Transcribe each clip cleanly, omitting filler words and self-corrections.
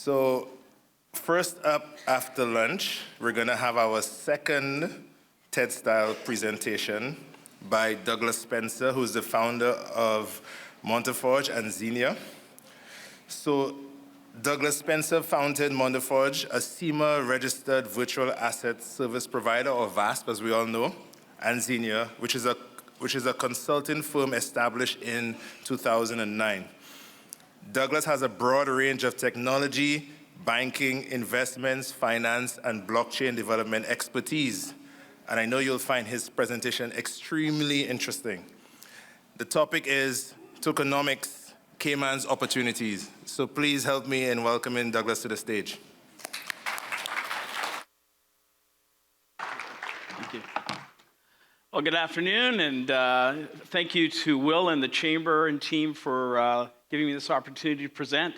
So first up after lunch, we're going to have our second TED-style presentation by Douglas Spencer, who's the founder of Monteforge and Xenia. So Douglas Spencer founded Monteforge, a CIMA-registered virtual asset service provider, or VASP, as we all know, and Xenia, which is a consulting firm established in 2009. Douglas has a broad range of technology, banking, investments, finance, and blockchain development expertise. And I know you'll find his presentation extremely interesting. The topic is tokenomics, Cayman's opportunities. So please help me in welcoming Douglas to the stage. Thank you. Well, good afternoon, and thank you to Will and the Chamber and team for giving me this opportunity to present.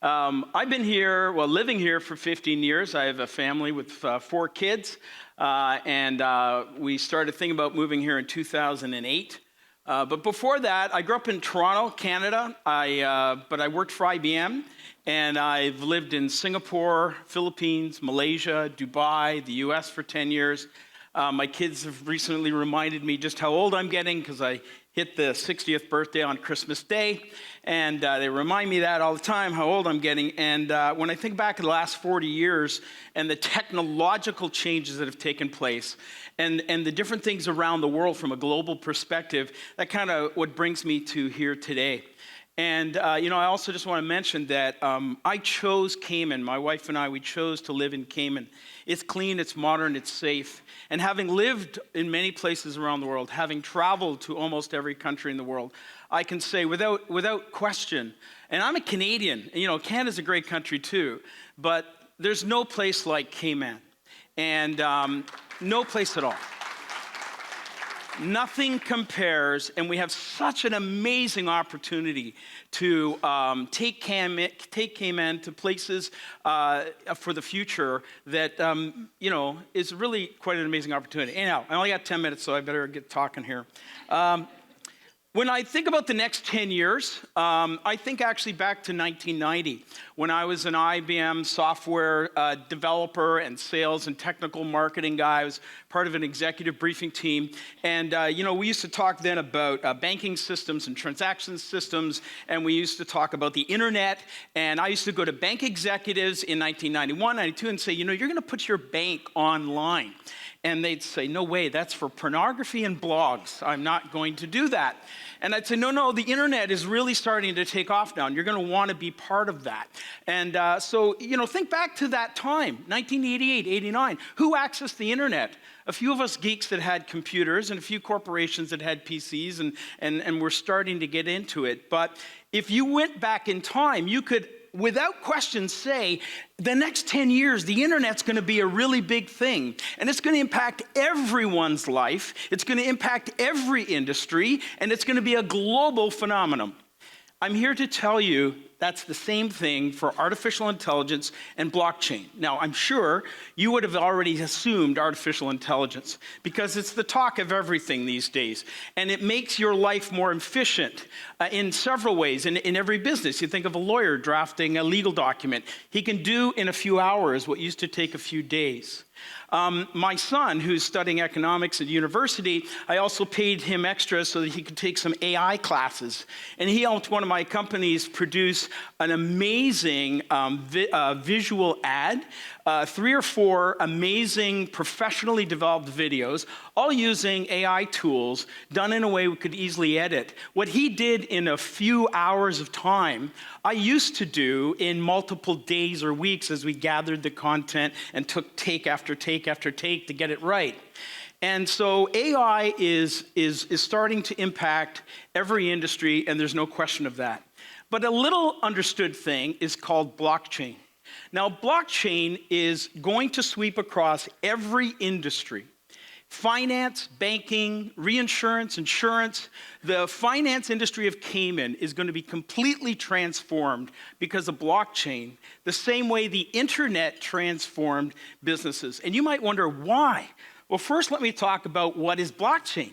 I've been here, living here for 15 years. I have a family with 4 kids, and we started thinking about moving here in 2008. But before that, I grew up in Toronto, Canada, but I worked for IBM, and I've lived in Singapore, Philippines, Malaysia, Dubai, the US for 10 years. My kids have recently reminded me just how old I'm getting because I hit the 60th birthday on Christmas Day, and they remind me that all the time, how old I'm getting. And when I think back in the last 40 years and the technological changes that have taken place and the different things around the world from a global perspective, that kind of what brings me to here today. And, I also just want to mention that I chose Cayman. My wife and I, we chose to live in Cayman. It's clean, it's modern, it's safe. And having lived in many places around the world, having traveled to almost every country in the world, I can say without question, and I'm a Canadian, Canada's a great country too, but there's no place like Cayman. And no place at all. Nothing compares, and we have such an amazing opportunity to take Cayman to places for the future that, is really quite an amazing opportunity. Anyhow, I only got 10 minutes, so I better get talking here. When I think about the next 10 years, I think actually back to 1990, when I was an IBM software developer and sales and technical marketing guy. I was part of an executive briefing team. And, we used to talk then about banking systems and transaction systems, and we used to talk about the internet. And I used to go to bank executives in 1991, 92 and say, you're going to put your bank online. And they'd say, no way, that's for pornography and blogs. I'm not going to do that. And I'd say, no, the internet is really starting to take off now, and you're going to want to be part of that. And so, think back to that time, 1988, 89. Who accessed the internet? A few of us geeks that had computers and a few corporations that had PCs, and we're starting to get into it. But if you went back in time, you could, without question, say the next 10 years, the internet's going to be a really big thing. And it's going to impact everyone's life. It's going to impact every industry. And it's going to be a global phenomenon. I'm here to tell you that's the same thing for artificial intelligence and blockchain. Now, I'm sure you would have already assumed artificial intelligence because it's the talk of everything these days. And it makes your life more efficient in several ways. In every business, you think of a lawyer drafting a legal document. He can do in a few hours what used to take a few days. My son, who's studying economics at university, I also paid him extra so that he could take some AI classes. And he helped one of my companies produce an amazing visual ad, 3 or 4 amazing professionally developed videos, all using AI tools done in a way we could easily edit. What he did in a few hours of time, I used to do in multiple days or weeks as we gathered the content and took take after take after take to get it right. And so AI is starting to impact every industry, and there's no question of that. But a little understood thing is called blockchain. Now, blockchain is going to sweep across every industry. Finance, banking, reinsurance, insurance. The finance industry of Cayman is going to be completely transformed because of blockchain, the same way the internet transformed businesses. And you might wonder why. Well, first let me talk about what is blockchain.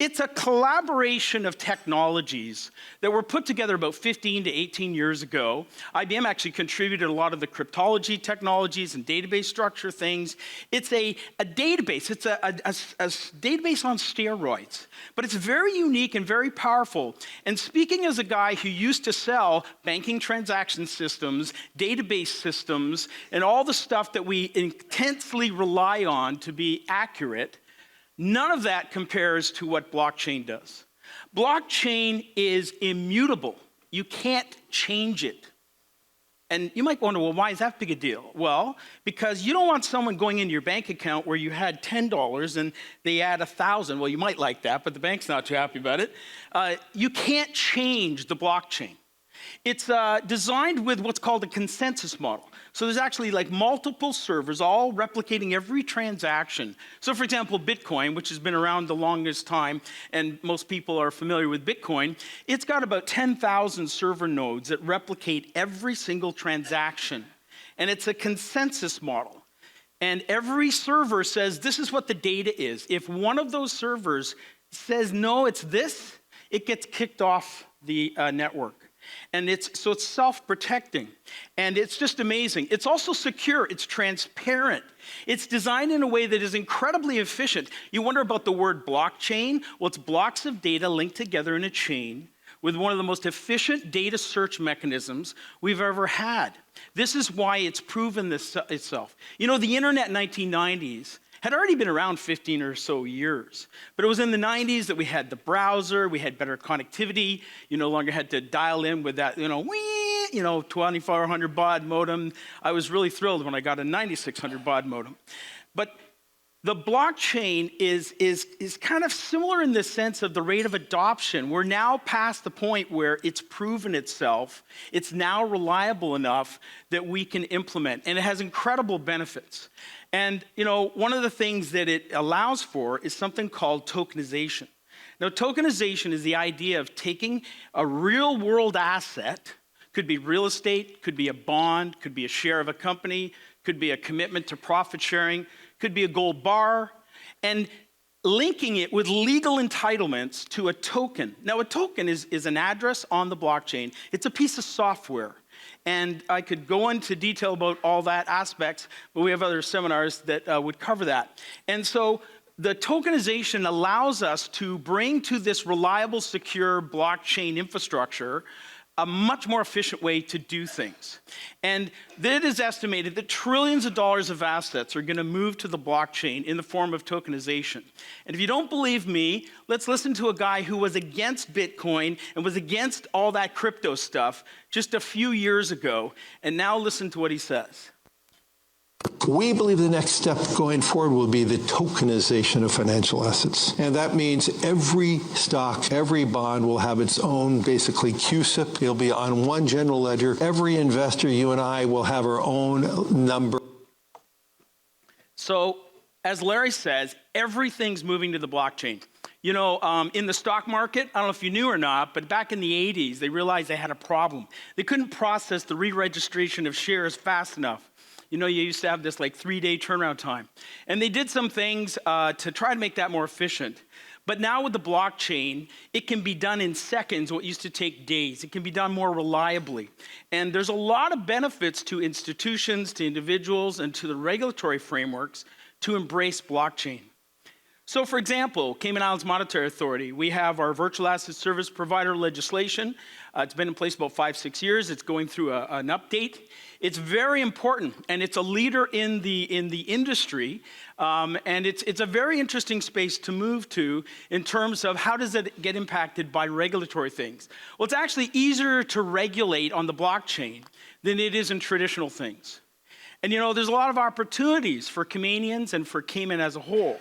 It's a collaboration of technologies that were put together about 15 to 18 years ago. IBM actually contributed a lot of the cryptology technologies and database structure things. It's a database. It's a database on steroids. But it's very unique and very powerful. And speaking as a guy who used to sell banking transaction systems, database systems, and all the stuff that we intensely rely on to be accurate, none of that compares to what blockchain does. Blockchain is immutable. You can't change it. And you might wonder, well, why is that big a deal? Well, because you don't want someone going into your bank account where you had $10 and they add 1,000. Well, you might like that, but the bank's not too happy about it. You can't change the blockchain. It's designed with what's called a consensus model. So there's actually like multiple servers all replicating every transaction. So for example, Bitcoin, which has been around the longest time, and most people are familiar with Bitcoin, it's got about 10,000 server nodes that replicate every single transaction. And it's a consensus model. And every server says, this is what the data is. If one of those servers says, no, it's this, it gets kicked off the network. And it's self-protecting. And it's just amazing. It's also secure. It's transparent. It's designed in a way that is incredibly efficient. You wonder about the word blockchain? Well, it's blocks of data linked together in a chain with one of the most efficient data search mechanisms we've ever had. This is why it's proven this itself. You know, the internet in the 1990s had already been around 15 or so years. But it was in the 90s that we had the browser, we had better connectivity, you no longer had to dial in with that, 2400 baud modem. I was really thrilled when I got a 9600 baud modem. But the blockchain is kind of similar in the sense of the rate of adoption. We're now past the point where it's proven itself. It's now reliable enough that we can implement, and it has incredible benefits. And, one of the things that it allows for is something called tokenization. Now, tokenization is the idea of taking a real-world asset, could be real estate, could be a bond, could be a share of a company, could be a commitment to profit sharing, could be a gold bar, and linking it with legal entitlements to a token. Now, a token is an address on the blockchain. It's a piece of software. And I could go into detail about all that aspects, but we have other seminars that would cover that. And so the tokenization allows us to bring to this reliable, secure blockchain infrastructure a much more efficient way to do things. And it is estimated that trillions of dollars of assets are going to move to the blockchain in the form of tokenization. And if you don't believe me, let's listen to a guy who was against Bitcoin and was against all that crypto stuff just a few years ago, and now listen to what he says. We believe the next step going forward will be the tokenization of financial assets. And that means every stock, every bond will have its own, basically, CUSIP. It'll be on one general ledger. Every investor, you and I, will have our own number. So, as Larry says, everything's moving to the blockchain. In the stock market, I don't know if you knew or not, but back in the 80s, they realized they had a problem. They couldn't process the re-registration of shares fast enough. You used to have this 3-day turnaround time. And they did some things to try to make that more efficient. But now with the blockchain, it can be done in seconds, what used to take days. It can be done more reliably. And there's a lot of benefits to institutions, to individuals, and to the regulatory frameworks to embrace blockchain. So for example, Cayman Islands Monetary Authority, we have our virtual asset service provider legislation. It's been in place about 5-6 years. It's going through an update. It's very important, and it's a leader in the industry, and it's a very interesting space to move to in terms of how does it get impacted by regulatory things. Well, it's actually easier to regulate on the blockchain than it is in traditional things. And there's a lot of opportunities for Caymanians and for Cayman as a whole.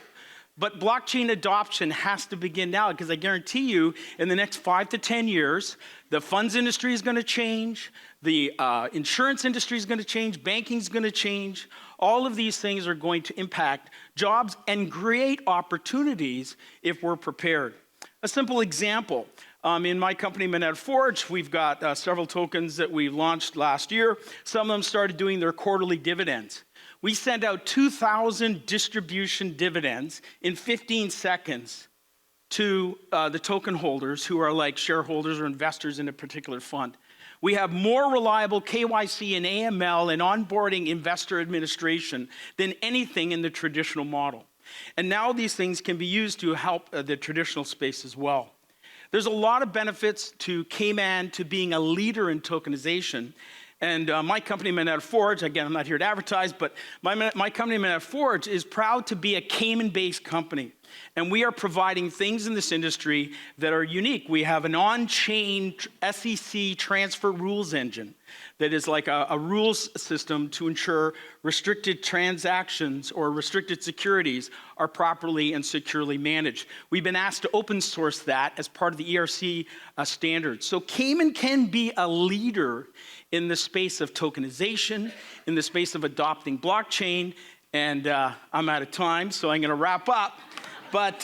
But blockchain adoption has to begin now, because I guarantee you in the next 5 to 10 years, the funds industry is going to change, the insurance industry is going to change, banking is going to change. All of these things are going to impact jobs and create opportunities if we're prepared. A simple example, in my company, Moneta Forge, we've got several tokens that we launched last year. Some of them started doing their quarterly dividends. We send out 2,000 distribution dividends in 15 seconds to the token holders who are like shareholders or investors in a particular fund. We have more reliable KYC and AML and onboarding investor administration than anything in the traditional model. And now these things can be used to help the traditional space as well. There's a lot of benefits to Cayman to being a leader in tokenization. And my company, Manette Forge, again, I'm not here to advertise, but my company, Manette Forge, is proud to be a Cayman-based company. And we are providing things in this industry that are unique. We have an on-chain SEC transfer rules engine that is like a rules system to ensure restricted transactions or restricted securities are properly and securely managed. We've been asked to open source that as part of the ERC standards. So Cayman can be a leader in the space of tokenization, in the space of adopting blockchain, and I'm out of time, so I'm going to wrap up. But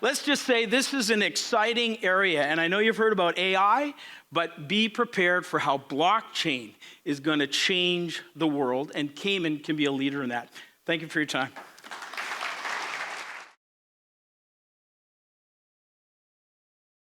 let's just say this is an exciting area, and I know you've heard about AI, but be prepared for how blockchain is going to change the world, and Cayman can be a leader in that. Thank you for your time.